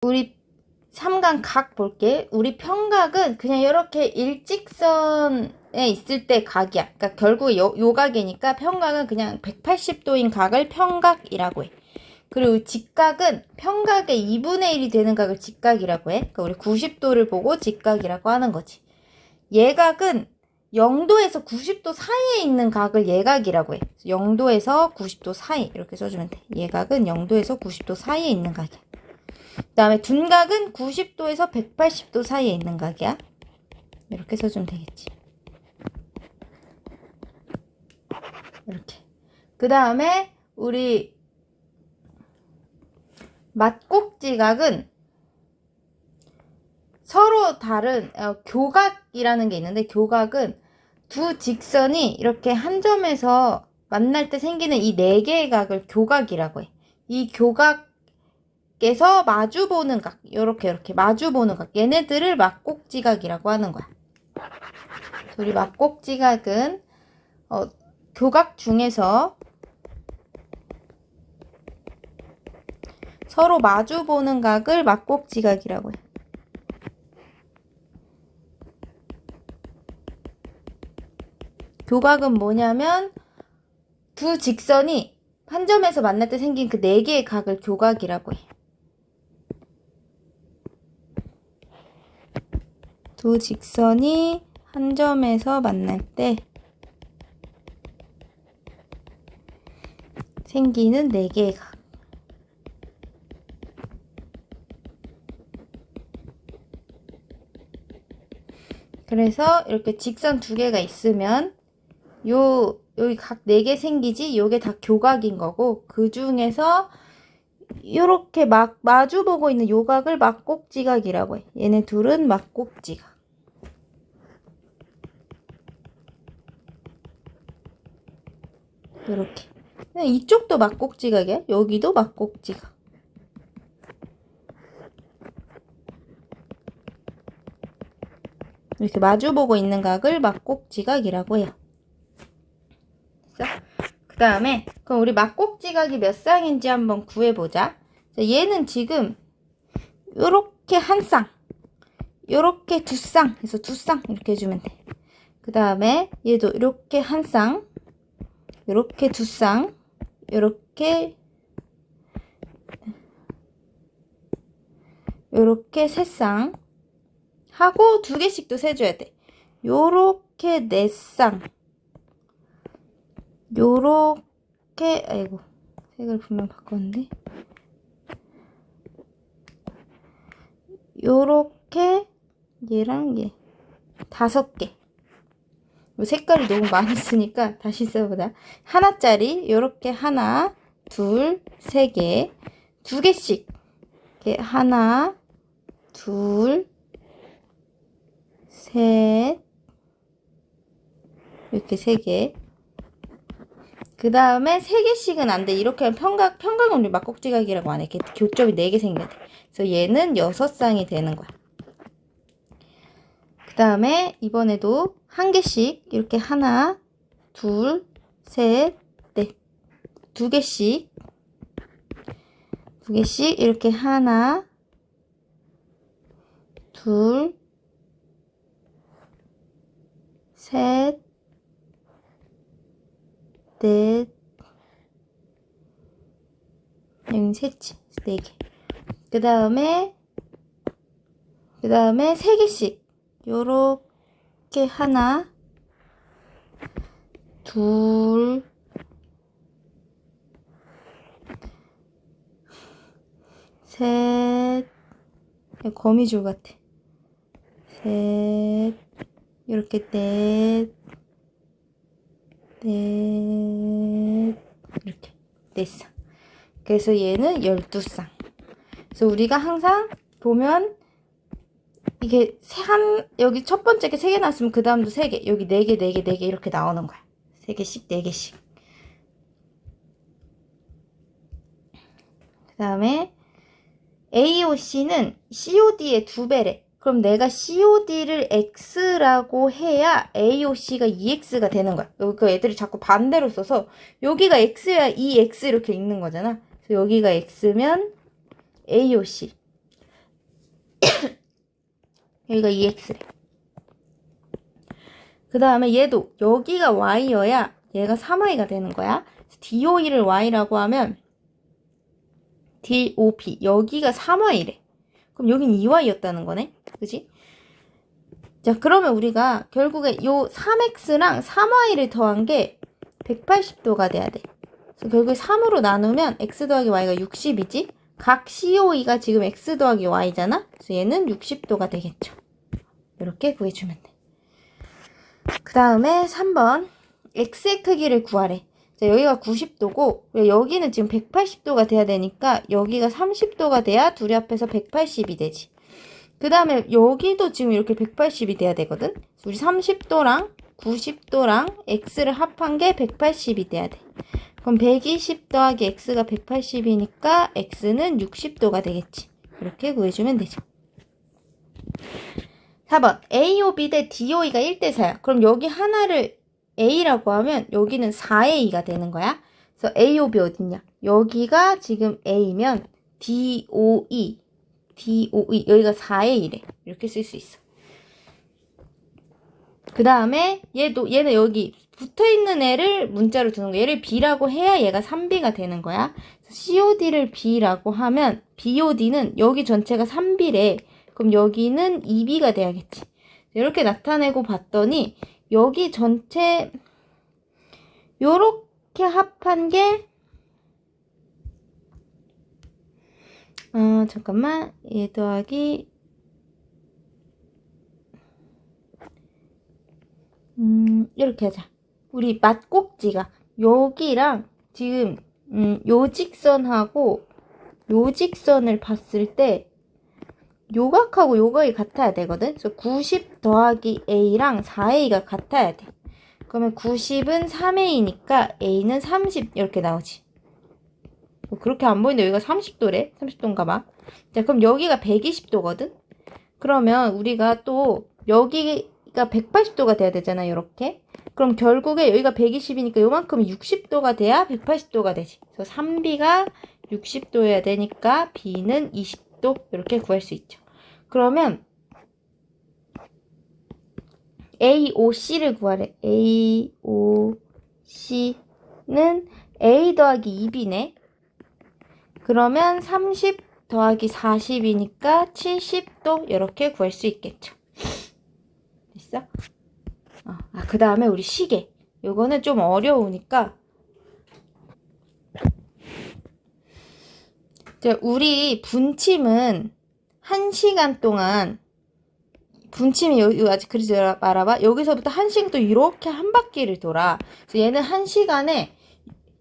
우리 삼각 각 볼게. 우리 평각은 그냥 이렇게 일직선에 있을 때 각이야. 그러니까 결국 요 각이니까 평각은 그냥 180도인 각을 평각이라고 해. 그리고 직각은 평각의 2분의 1이 되는 각을 직각이라고 해. 그러니까 우리 90도를 보고 직각이라고 하는 거지. 예각은 0도에서 90도 사이에 있는 각을 예각이라고 해. 0도에서 90도 사이 이렇게 써주면 돼. 예각은 0도에서 90도 사이에 있는 각이야. 그 다음에 둔각은 90도에서 180도 사이에 있는 각이야. 이렇게 써주면 되겠지. 이렇게. 그 다음에 우리 맞꼭지각은 서로 다른 교각이라는 게 있는데, 교각은 두 직선이 이렇게 한 점에서 만날 때 생기는 이 네 개의 각을 교각이라고 해. 이 교각에서 마주보는 각, 이렇게 마주보는 각, 얘네들을 맞꼭지각이라고 하는 거야. 우리 맞꼭지각은 교각 중에서 서로 마주보는 각을 맞꼭지각이라고 해. 교각은 뭐냐면 두 직선이 한 점에서 만날 때 생긴 그 네 개의 각을 교각이라고 해. 두 직선이 한 점에서 만날 때 생기는 네 개의 각. 그래서 이렇게 직선 두 개가 있으면 여기 각 4개 생기지? 요게 다 교각인 거고, 그 중에서 요렇게 마주보고 있는 요 각을 맞꼭지각이라고 해. 얘네 둘은 맞꼭지각. 요렇게. 이쪽도 맞꼭지각이야. 여기도 맞꼭지각. 이렇게 마주보고 있는 각을 맞꼭지각이라고 해요. 그 다음에 그럼 우리 맞꼭지각이 몇 쌍인지 한번 구해보자. 얘는 지금 요렇게 한 쌍, 요렇게 두 쌍 해서 두 쌍 이렇게 해주면 돼. 그 다음에 얘도 이렇게 한 쌍, 요렇게 두 쌍, 요렇게 세 쌍 하고 두 개씩도 세줘야 돼. 요렇게 네 쌍, 요렇게, 아이고 색을 분명 바꿨는데, 요렇게 얘랑 얘 5개. 색깔이 너무 많이 쓰니까 다시 써보자. 하나짜리 요렇게 하나, 둘, 세 개, 두 개씩 이렇게 하나, 둘, 셋, 이렇게 세 개. 그 다음에 세 개씩은 안 돼. 이렇게 하면 평각은 우리 맞꼭지각이라고 안 해. 이렇게 교점이 4개 생겨야 돼. 그래서 얘는 6쌍이 되는 거야. 그 다음에 이번에도 한 개씩 이렇게 하나, 둘, 셋, 넷. 두 개씩 이렇게 하나, 둘, 셋, 넷, 여기 셋이, 4개. 그 다음에 세 개씩 요렇게 하나, 둘, 셋, 거미줄 같아. 셋, 이렇게 넷, 이렇게 네 쌍. 그래서 얘는 12쌍. 그래서 우리가 항상 보면 이게 여기 첫 번째 게 3개 나왔으면 그 다음도 3개, 여기 4개, 4개, 4개 이렇게 나오는 거야. 3개씩, 4개씩. 그 다음에 AOC는 COD의 2배래. 그럼 내가 COD를 X라고 해야 AOC가 EX가 되는 거야. 그 애들이 자꾸 반대로 써서 여기가 X야 EX 이렇게 읽는 거잖아. 그래서 여기가 X면 AOC. 여기가 2x래. 그 다음에 얘도 여기가 y여야 얘가 3y가 되는 거야. DOE를 y라고 하면 DOP 여기가 3y래. 그럼 여긴 2y였다는 거네. 그지? 자, 그러면 우리가 결국에 요 3x랑 3y를 더한 게 180도가 돼야 돼. 그래서 결국에 3으로 나누면 x 더하기 y가 60이지? 각 COE가 지금 x 더하기 y잖아? 그래서 얘는 60도가 되겠죠. 이렇게 구해주면 돼. 그 다음에 3번 x의 크기를 구하래. 자, 여기가 90도고 여기는 지금 180도가 돼야 되니까 여기가 30도가 돼야 둘이 합해서 180이 되지. 그 다음에 여기도 지금 이렇게 180이 돼야 되거든. 우리 30도랑 90도랑 x를 합한 게 180이 돼야 돼. 그럼 120 더하기 x가 180이니까 x는 60도가 되겠지. 이렇게 구해주면 되죠. 4번 AOB 대 DOE가 1대4야. 그럼 여기 하나를 A라고 하면 여기는 4A가 되는 거야. 그래서 AOB 어딨냐? 여기가 지금 A면 DOE 여기가 4A래. 이렇게 쓸 수 있어. 그 다음에 얘는 여기 붙어있는 애를 문자로 두는 거야. 얘를 B라고 해야 얘가 3B가 되는 거야. COD를 B라고 하면 BOD는 여기 전체가 3B래. 그럼 여기는 2B가 돼야겠지. 이렇게 나타내고 봤더니 여기 전체 요렇게 합한 게 잠깐만 얘 더하기 이렇게 하자. 우리 맞꼭지가 여기랑 지금 요 직선하고 요 직선을 봤을 때 요각하고 요각이 같아야 되거든. 그래서 90 더하기 A랑 4A가 같아야 돼. 그러면 90은 3A니까 A는 30 이렇게 나오지. 뭐 그렇게 안 보이는데 여기가 30도래. 30도인가 봐. 자, 그럼 여기가 120도거든. 그러면 우리가 또 여기가 180도가 돼야 되잖아. 이렇게. 그럼 결국에 여기가 120이니까 요만큼 60도가 돼야 180도가 되지. 그래서 3B가 60도여야 되니까 B는 20도 이렇게 구할 수 있죠. 그러면 AOC를 구하래. AOC는 A 더하기 2B네. 그러면 30 더하기 40이니까 70도 이렇게 구할 수 있겠죠. 됐어? 그 다음에 우리 시계. 요거는 좀 어려우니까 우리 분침은 1시간 동안 분침이 여기 아직 그리지 말아봐. 여기서부터 1시간 또 이렇게 한 바퀴를 돌아. 그래서 얘는 1시간에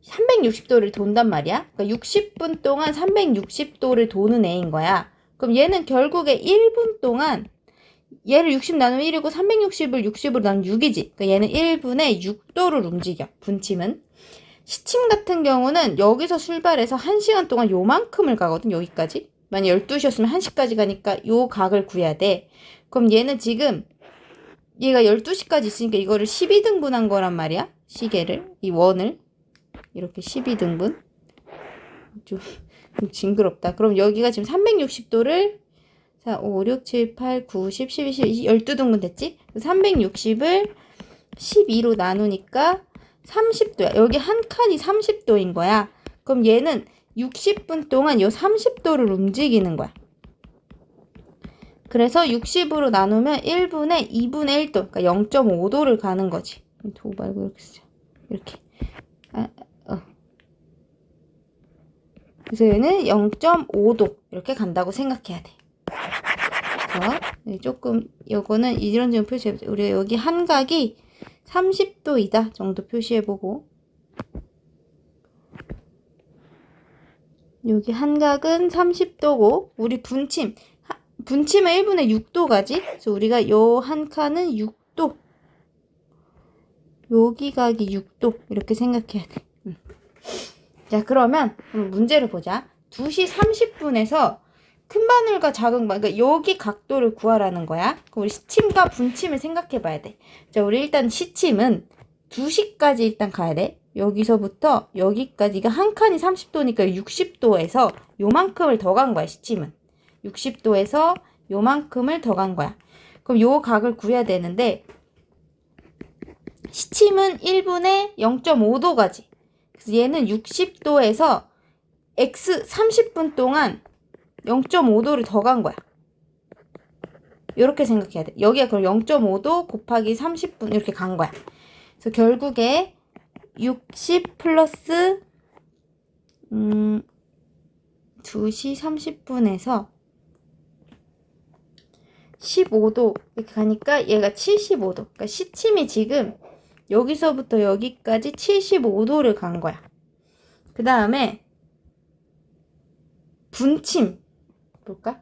360도를 돈단 말이야. 그러니까 60분 동안 360도를 도는 애인 거야. 그럼 얘는 결국에 1분 동안 얘를 60 나누면 1이고 360을 60으로 나누면 6이지. 그러니까 얘는 1분에 6도를 움직여. 분침은. 시침 같은 경우는 여기서 출발해서 1시간 동안 요만큼을 가거든. 여기까지. 만약 12시였으면 1시까지 가니까 요 각을 구해야 돼. 그럼 얘는 지금 얘가 12시까지 있으니까 이거를 12등분한 거란 말이야. 시계를. 이 원을. 이렇게 12등분. 좀 징그럽다. 그럼 여기가 지금 360도를 4, 5, 6, 7, 8, 9, 10, 11, 12, 12등분 됐지? 360을 12로 나누니까 30도야. 여기 한 칸이 30도인 거야. 그럼 얘는 60분 동안 이 30도를 움직이는 거야. 그래서 60으로 나누면 1분에 2분의 1도, 그러니까 0.5도를 가는 거지. 도 말고 이렇게 쓰자. 이렇게. 그래서 얘는 0.5도 이렇게 간다고 생각해야 돼. 그래서 조금 요거는 이런 식으로 표시해보자. 우리 여기 한각이 30도이다 정도 표시해보고, 여기 한각은 30도고 우리 분침은 1분에 6도 가지. 그래서 우리가 요 한 칸은 6도, 여기 각이 6도 이렇게 생각해야 돼. 자, 그러면 문제를 보자. 2시 30분에서 큰 바늘과 작은 바늘, 그러니까 여기 각도를 구하라는 거야. 그럼 우리 시침과 분침을 생각해 봐야 돼. 자, 우리 일단 시침은 2시까지 일단 가야 돼. 여기서부터 여기까지가 한 칸이 30도니까 60도에서 요만큼을 더 간 거야, 시침은. 60도에서 요만큼을 더 간 거야. 그럼 요 각을 구해야 되는데 시침은 1분에 0.5도 가지. 그래서 얘는 60도에서 x 30분 동안 0.5도를 더 간 거야. 이렇게 생각해야 돼. 여기가 그럼 0.5도 곱하기 30분 이렇게 간 거야. 그래서 결국에 60 플러스 2시 30분에서 15도 이렇게 가니까 얘가 75도. 그러니까 시침이 지금 여기서부터 여기까지 75도를 간 거야. 그 다음에 분침 볼까?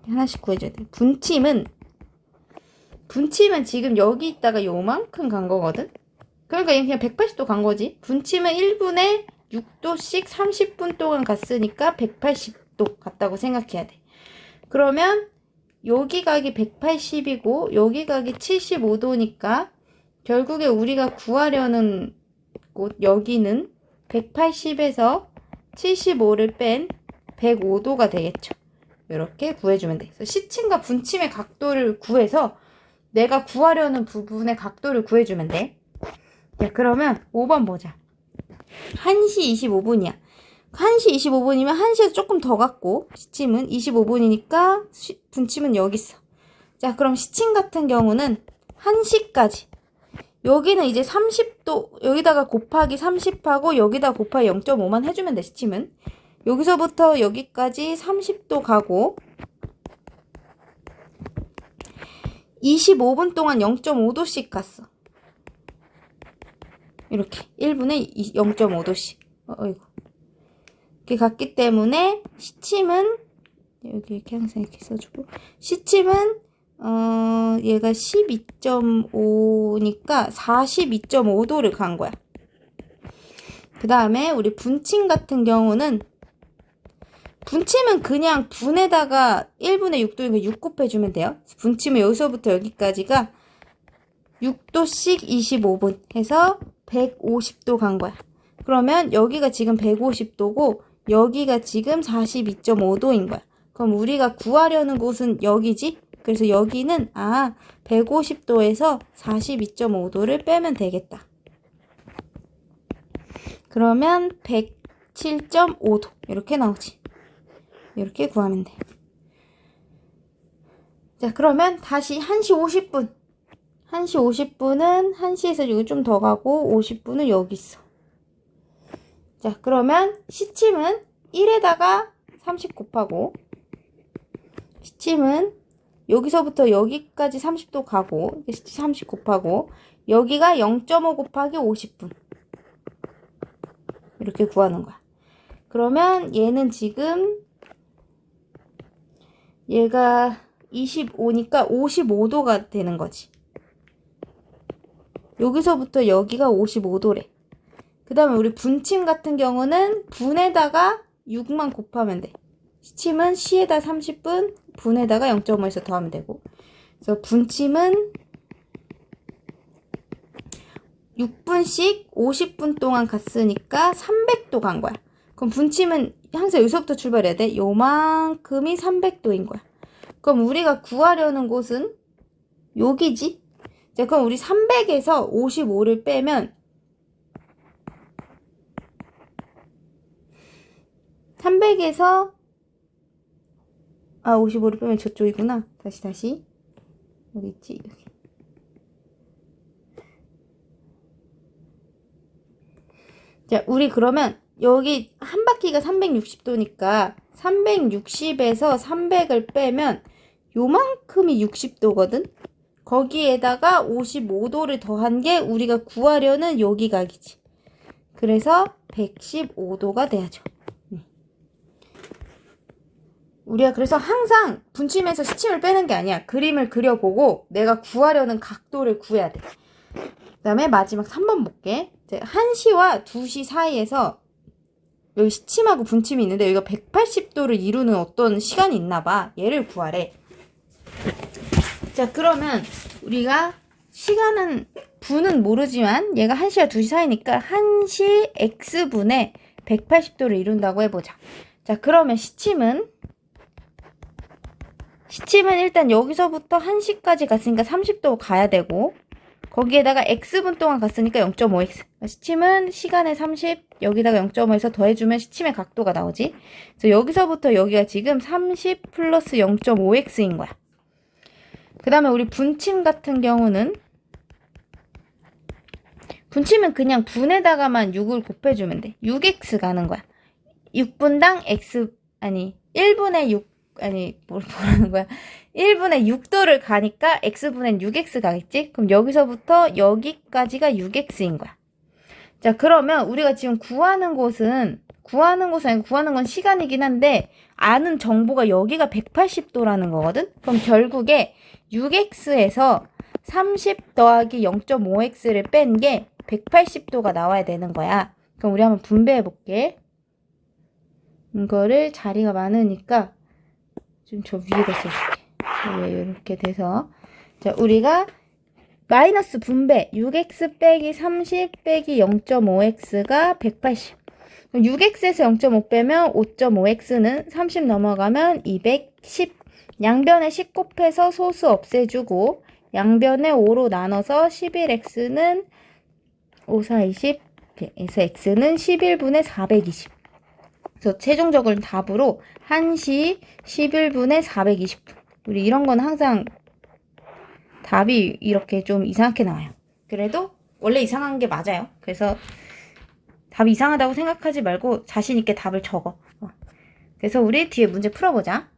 하나씩 구해줘야 돼. 분침은 지금 여기 있다가 요만큼 간 거거든? 그러니까 얘는 그냥 180도 간 거지. 분침은 1분에 6도씩 30분 동안 갔으니까 180도 갔다고 생각해야 돼. 그러면 여기 각이 180이고 여기 각이 75도니까 결국에 우리가 구하려는 곳 여기는 180에서 75를 뺀 105도가 되겠죠. 이렇게 구해주면 돼. 그래서 시침과 분침의 각도를 구해서 내가 구하려는 부분의 각도를 구해주면 돼. 자, 그러면 5번 보자. 1시 25분이야. 1시 25분이면 1시에서 조금 더 갔고 시침은 25분이니까 분침은 여기 있어. 자, 그럼 시침 같은 경우는 1시까지. 여기는 이제 30도 여기다가 곱하기 30하고 여기다 곱하기 0.5만 해주면 돼. 시침은 여기서부터 여기까지 30도 가고 25분 동안 0.5도씩 갔어. 이렇게 1분에 0.5도씩 어이구 이렇게 갔기 때문에 시침은 여기 이렇게 항상 이렇게 써주고 시침은 얘가 12.5니까 42.5도를 간 거야. 그 다음에 우리 분침 같은 경우는 분침은 그냥 분에다가 1분에 6도니까 6 곱해주면 돼요. 분침은 여기서부터 여기까지가 6도씩 25분 해서 150도 간 거야. 그러면 여기가 지금 150도고 여기가 지금 42.5도인 거야. 그럼 우리가 구하려는 곳은 여기지? 그래서 여기는 150도에서 42.5도를 빼면 되겠다. 그러면 107.5도 이렇게 나오지. 이렇게 구하면 돼. 자, 그러면 다시 1시 50분. 1시 50분은 1시에서 여기 좀 더 가고 50분은 여기 있어. 자, 그러면 시침은 1에다가 30 곱하고 시침은 여기서부터 여기까지 30도 가고 30 곱하고 여기가 0.5 곱하기 50분 이렇게 구하는 거야. 그러면 얘는 지금 얘가 25니까 55도가 되는 거지. 여기서부터 여기가 55도래. 그 다음에 우리 분침 같은 경우는 분에다가 6만 곱하면 돼. 시침은 시에다 30분, 분에다가 0.5에서 더하면 되고. 그래서 분침은 6분씩 50분 동안 갔으니까 300도 간 거야. 그럼 분침은 항상 여기서부터 출발해야 돼. 요만큼이 300도인 거야. 그럼 우리가 구하려는 곳은 여기지? 자, 그럼 우리 300에서 55를 빼면 300에서 55를 빼면 저쪽이구나. 다시 여기 있지. 여기. 자, 우리 그러면 여기 한 바퀴가 360도니까 360에서 300을 빼면 요만큼이 60도거든. 거기에다가 55도를 더한 게 우리가 구하려는 여기 각이지. 그래서 115도가 돼야죠. 우리가 그래서 항상 분침에서 시침을 빼는 게 아니야. 그림을 그려보고 내가 구하려는 각도를 구해야 돼. 그 다음에 마지막 3번 볼게. 1시와 2시 사이에서 여기 시침하고 분침이 있는데 여기가 180도를 이루는 어떤 시간이 있나 봐. 얘를 구하래. 자, 그러면 우리가 시간은 분은 모르지만 얘가 1시와 2시 사이니까 1시 x분에 180도를 이룬다고 해보자. 자, 그러면 시침은 시침은 일단 여기서부터 1시까지 갔으니까 30도 가야 되고, 거기에다가 x분 동안 갔으니까 0.5x. 시침은 시간에 30, 여기다가 0.5에서 더해주면 시침의 각도가 나오지. 그래서 여기서부터 여기가 지금 30 플러스 0.5x인 거야. 그 다음에 우리 분침 같은 경우는, 분침은 그냥 분에다가만 6을 곱해주면 돼. 6x 가는 거야. 6분당 x, 1분의 6, 뭐라는 거야. 1분의 6도를 가니까 x분의 6x 가겠지? 그럼 여기서부터 여기까지가 6x인 거야. 자, 그러면 우리가 지금 구하는 건 시간이긴 한데, 아는 정보가 여기가 180도라는 거거든? 그럼 결국에 6x에서 30 더하기 0.5x를 뺀 게 180도가 나와야 되는 거야. 그럼 우리 한번 분배해 볼게. 이거를 자리가 많으니까 좀 저 위에다 써줄게. 이렇게 돼서. 자, 우리가 마이너스 분배 6x 빼기 30 빼기 0.5x가 180. 그럼 6x에서 0.5 빼면 5.5x는 30 넘어가면 210. 양변에 10 곱해서 소수 없애주고 양변에 5로 나눠서 11x는 5, 4, 20 에서 x는 11분의 420. 그래서 최종적으로 답으로 1시 11분의 420분. 우리 이런 건 항상 답이 이렇게 좀 이상하게 나와요. 그래도 원래 이상한 게 맞아요. 그래서 답이 이상하다고 생각하지 말고 자신 있게 답을 적어. 그래서 우리 뒤에 문제 풀어보자.